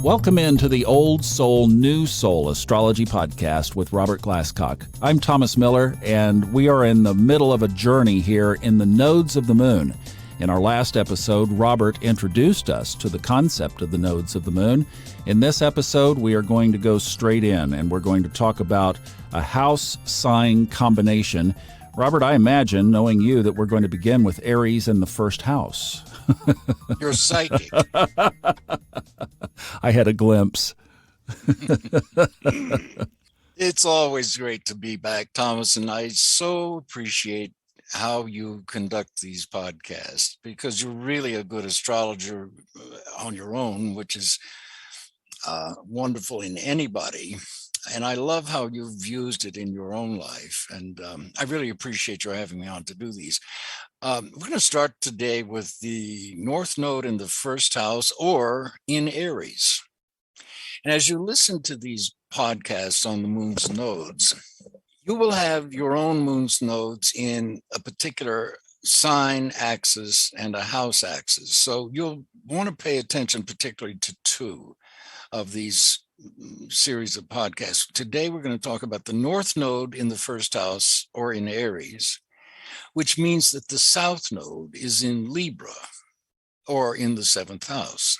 Welcome into the Old Soul, New Soul Astrology Podcast with Robert Glasscock. I'm Thomas Miller, and we are in the middle of a journey here in the nodes of the moon. In our last episode, Robert introduced us to the concept of the nodes of the moon. In this episode, we are going to go straight in, and we're going to talk about a house sign combination. Robert, I imagine, knowing you, that we're going to begin with Aries in the first house. You're psychic. I had a glimpse. It's always great to be back, Thomas, and I so appreciate how you conduct these podcasts because you're really a good astrologer on your own, which is wonderful in anybody. And I love how you've used it in your own life. And I really appreciate your having me on to do these. We're going to start today with the North Node in the first house or in Aries. And as you listen to these podcasts on the moon's nodes, you will have your own moon's nodes in a particular sign axis and a house axis. So you'll want to pay attention particularly to two of these series of podcasts. Today, we're going to talk about the North Node in the first house or in Aries, which means that the South Node is in Libra or in the seventh house.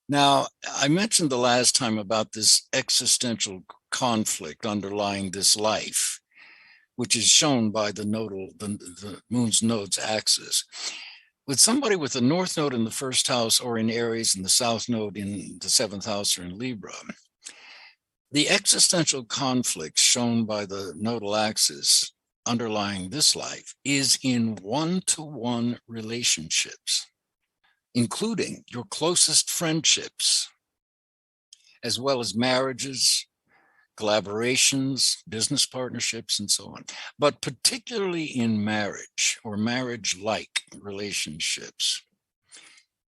Now, I mentioned the last time about this existential conflict underlying this life, which is shown by the moon's nodes axis. With somebody with the North Node in the first house or in Aries and the South Node in the seventh house or in Libra, the existential conflict shown by the nodal axis underlying this life is in one-to-one relationships, including your closest friendships, as well as marriages, collaborations, business partnerships, and so on. But particularly in marriage or marriage-like relationships,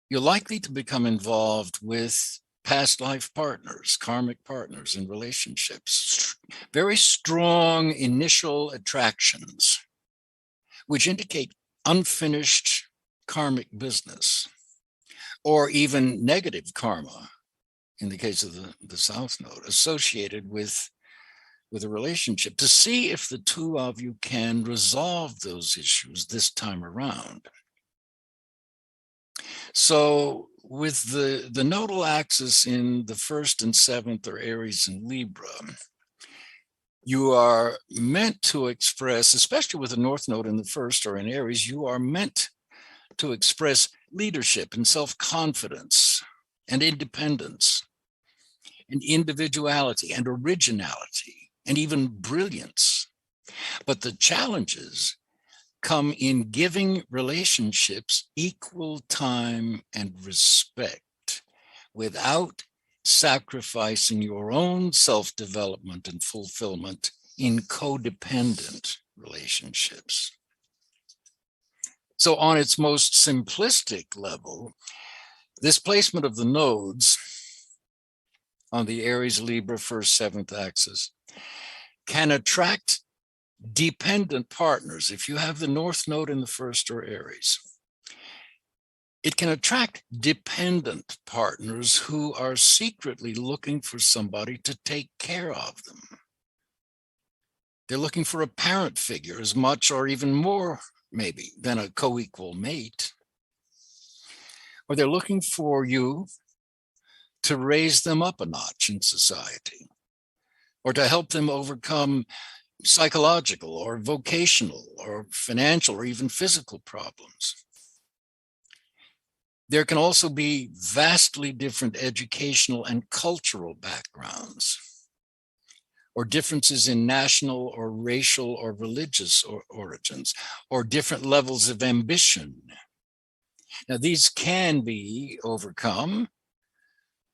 you're likely to become involved with past life partners, karmic partners in relationships, very strong initial attractions, which indicate unfinished karmic business, or even negative karma, in the case of the South Node, associated with a relationship, to see if the two of you can resolve those issues this time around. So with the nodal axis in the first and seventh, or Aries and Libra, you are meant to express, especially with the North Node in the first or in Aries, you are meant to express leadership and self-confidence and independence and individuality and originality and even brilliance. But the challenges come in giving relationships equal time and respect without sacrificing your own self-development and fulfillment in codependent relationships. So on its most simplistic level, this placement of the nodes on the Aries Libra first seventh axis can attract dependent partners. If you have the North Node in the first or Aries, it can attract dependent partners who are secretly looking for somebody to take care of them. They're looking for a parent figure as much or even more, maybe, than a co-equal mate. Or they're looking for you to raise them up a notch in society, or to help them overcome psychological or vocational or financial or even physical problems. There can also be vastly different educational and cultural backgrounds, or differences in national or racial or religious origins, or different levels of ambition. Now, these can be overcome,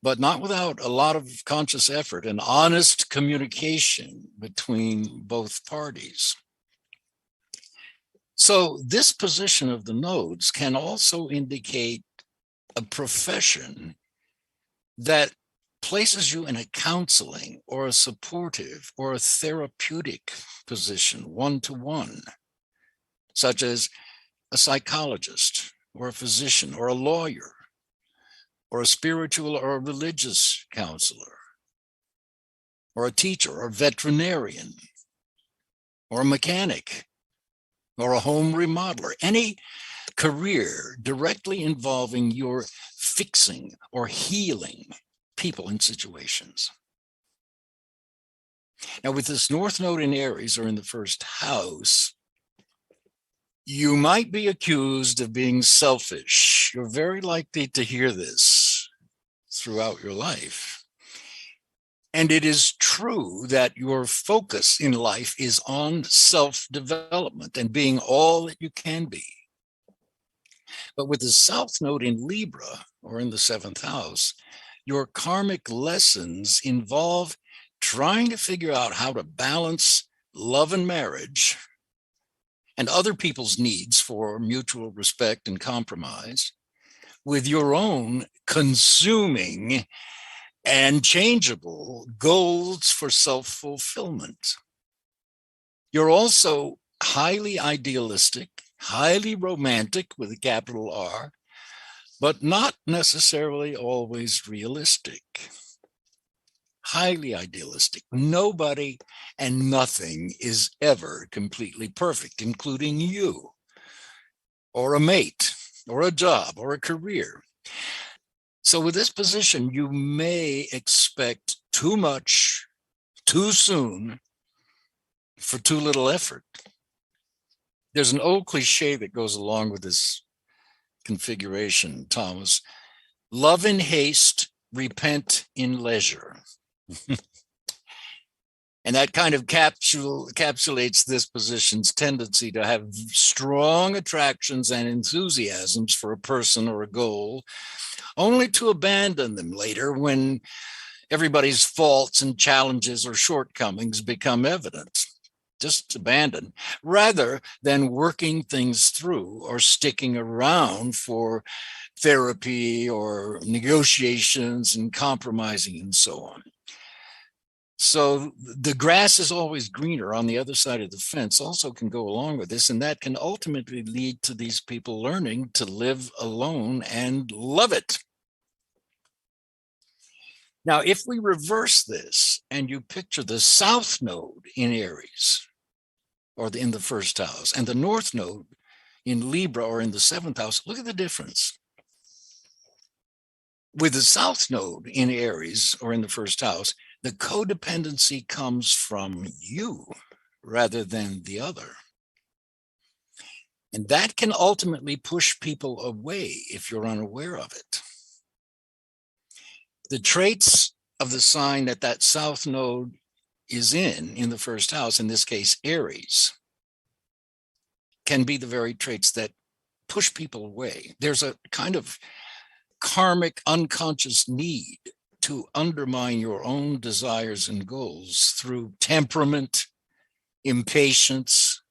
but not without a lot of conscious effort and honest communication between both parties. So this position of the nodes can also indicate a profession that places you in a counseling or a supportive or a therapeutic position, one-to-one, such as a psychologist or a physician or a lawyer, or a spiritual or a religious counselor, or a teacher or a veterinarian, or a mechanic, or a home remodeler, any career directly involving your fixing or healing people and situations. Now, with this North Node in Aries or in the first house, you might be accused of being selfish. You're very likely to hear this throughout your life. And it is true that your focus in life is on self-development and being all that you can be. But with the South Node in Libra or in the seventh house, your karmic lessons involve trying to figure out how to balance love and marriage and other people's needs for mutual respect and compromise with your own consuming and changeable goals for self-fulfillment. You're also highly idealistic, highly romantic with a capital R, but not necessarily always realistic. Highly idealistic. Nobody and nothing is ever completely perfect, including you, or a mate, or a job, or a career. So with this position, you may expect too much, too soon, for too little effort. There's an old cliche that goes along with this configuration, Thomas. Love in haste, repent in leisure. And that kind of encapsulates this position's tendency to have strong attractions and enthusiasms for a person or a goal, only to abandon them later when everybody's faults and challenges or shortcomings become evident. Just abandon, rather than working things through or sticking around for therapy or negotiations and compromising and so on. So the grass is always greener on the other side of the fence also can go along with this, and that can ultimately lead to these people learning to live alone and love it. Now, if we reverse this and you picture the South Node in Aries or in the first house and the North Node in Libra or in the seventh house, look at the difference. With the South Node in Aries or in the first house, the codependency comes from you rather than the other. And that can ultimately push people away if you're unaware of it. The traits of the sign that South Node is in the first house, in this case, Aries, can be the very traits that push people away. There's a kind of karmic unconscious need to undermine your own desires and goals through temperament, impatience,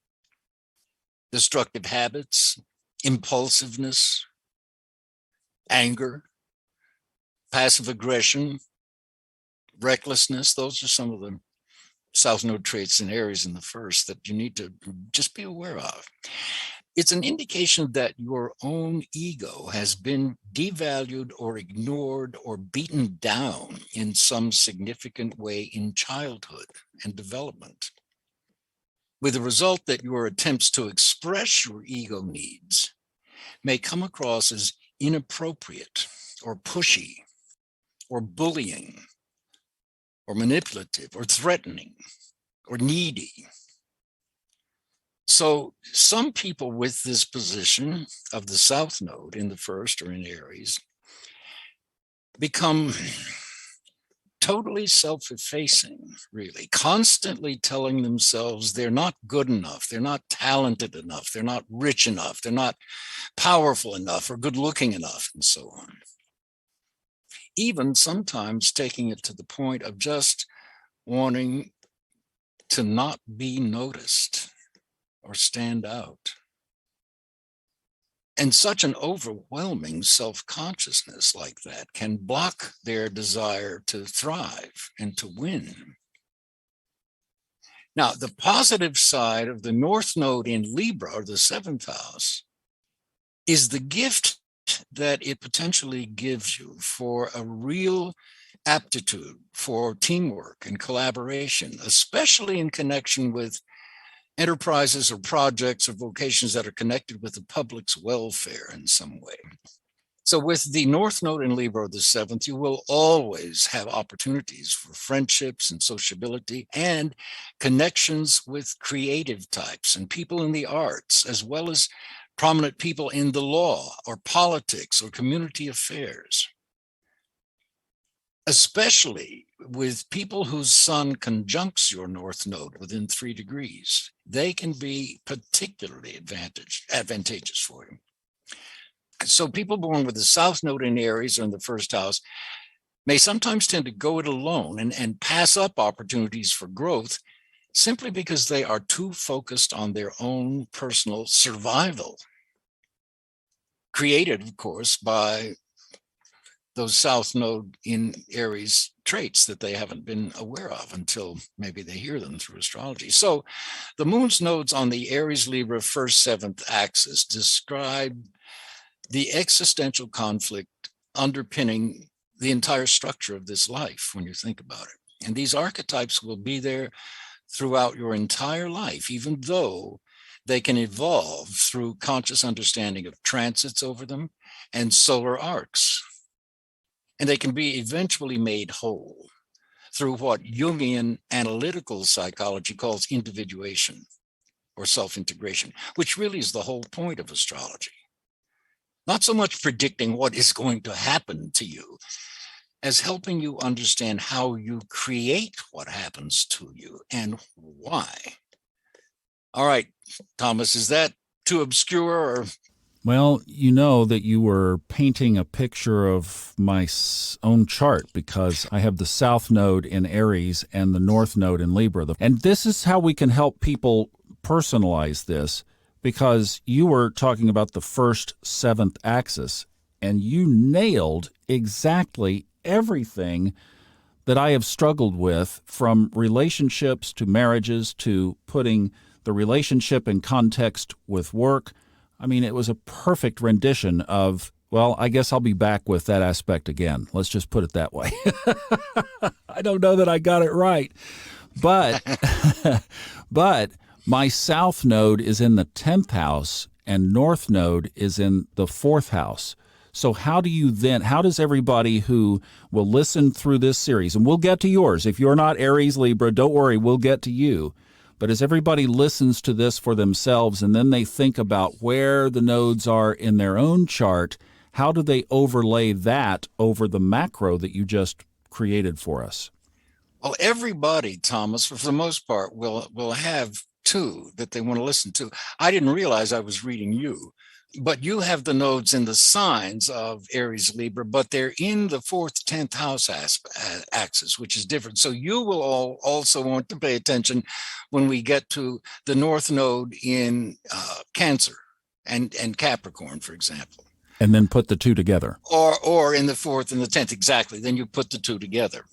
destructive habits, impulsiveness, anger, passive aggression, recklessness. Those are some of the South Node traits in Aries in the first that you need to just be aware of. It's an indication that your own ego has been devalued or ignored or beaten down in some significant way in childhood and development, with the result that your attempts to express your ego needs may come across as inappropriate or pushy or bullying or manipulative or threatening or needy. So some people with this position of the South Node in the first or in Aries become totally self-effacing, really, constantly telling themselves they're not good enough, they're not talented enough, they're not rich enough, they're not powerful enough or good looking enough, and so on. Even sometimes taking it to the point of just wanting to not be noticed or stand out. And such an overwhelming self-consciousness like that can block their desire to thrive and to win. Now, the positive side of the North Node in Libra, or the seventh house, is the gift gift that it potentially gives you for a real aptitude for teamwork and collaboration, especially in connection with enterprises or projects or vocations that are connected with the public's welfare in some way. So with the North Node in Libra, the 7th, you will always have opportunities for friendships and sociability and connections with creative types and people in the arts, as well as prominent people in the law or politics or community affairs. Especially with people whose sun conjuncts your North Node within 3 degrees, they can be particularly advantageous for you. So people born with the South Node in Aries or in the first house may sometimes tend to go it alone and pass up opportunities for growth simply because they are too focused on their own personal survival, created, of course, by those South Node in Aries traits that they haven't been aware of until maybe they hear them through astrology. So the moon's nodes on the Aries Libra 1st 7th axis describe the existential conflict underpinning the entire structure of this life when you think about it. And these archetypes will be there throughout your entire life, even though they can evolve through conscious understanding of transits over them and solar arcs. And they can be eventually made whole through what Jungian analytical psychology calls individuation or self-integration, which really is the whole point of astrology. Not so much predicting what is going to happen to you as helping you understand how you create what happens to you and why. All right, Thomas, is that too obscure or? Well, you know that you were painting a picture of my own chart because I have the South Node in Aries and the North Node in Libra. And this is how we can help people personalize this, because you were talking about the 1st 7th axis, and you nailed exactly everything that I have struggled with, from relationships to marriages to putting the relationship in context with work. I mean, it was a perfect rendition of, well, I guess I'll be back with that aspect again. Let's just put it that way. I don't know that I got it right, but my South Node is in the 10th house and North Node is in the 4th house. So how does everybody who will listen through this series, and we'll get to yours. If you're not Aries Libra, don't worry, we'll get to you. But as everybody listens to this for themselves and then they think about where the nodes are in their own chart, how do they overlay that over the macro that you just created for us? Well, everybody, Thomas, for the most part, will have two that they want to listen to. I didn't realize I was reading you, but you have the nodes in the signs of Aries Libra, but they're in the 4th, 10th house axis, which is different. So you will also want to pay attention when we get to the North Node in Cancer and Capricorn, for example. And then put the two together. Or in the 4th and the 10th, exactly. Then you put the two together.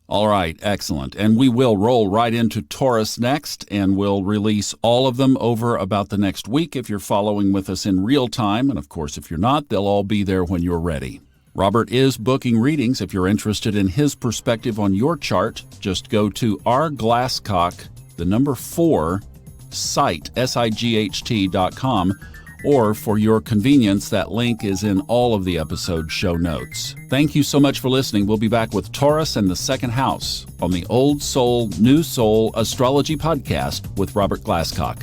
All right, excellent. And we will roll right into Taurus next, and we'll release all of them over about the next week if you're following with us in real time. And of course, if you're not, they'll all be there when you're ready. Robert is booking readings. If you're interested in his perspective on your chart, just go to our Glasscock, the number 4, site, SIGHT.com, or for your convenience, that link is in all of the episode show notes. Thank you so much for listening. We'll be back with Taurus and the 2nd house on the Old Soul, New Soul Astrology Podcast with Robert Glasscock.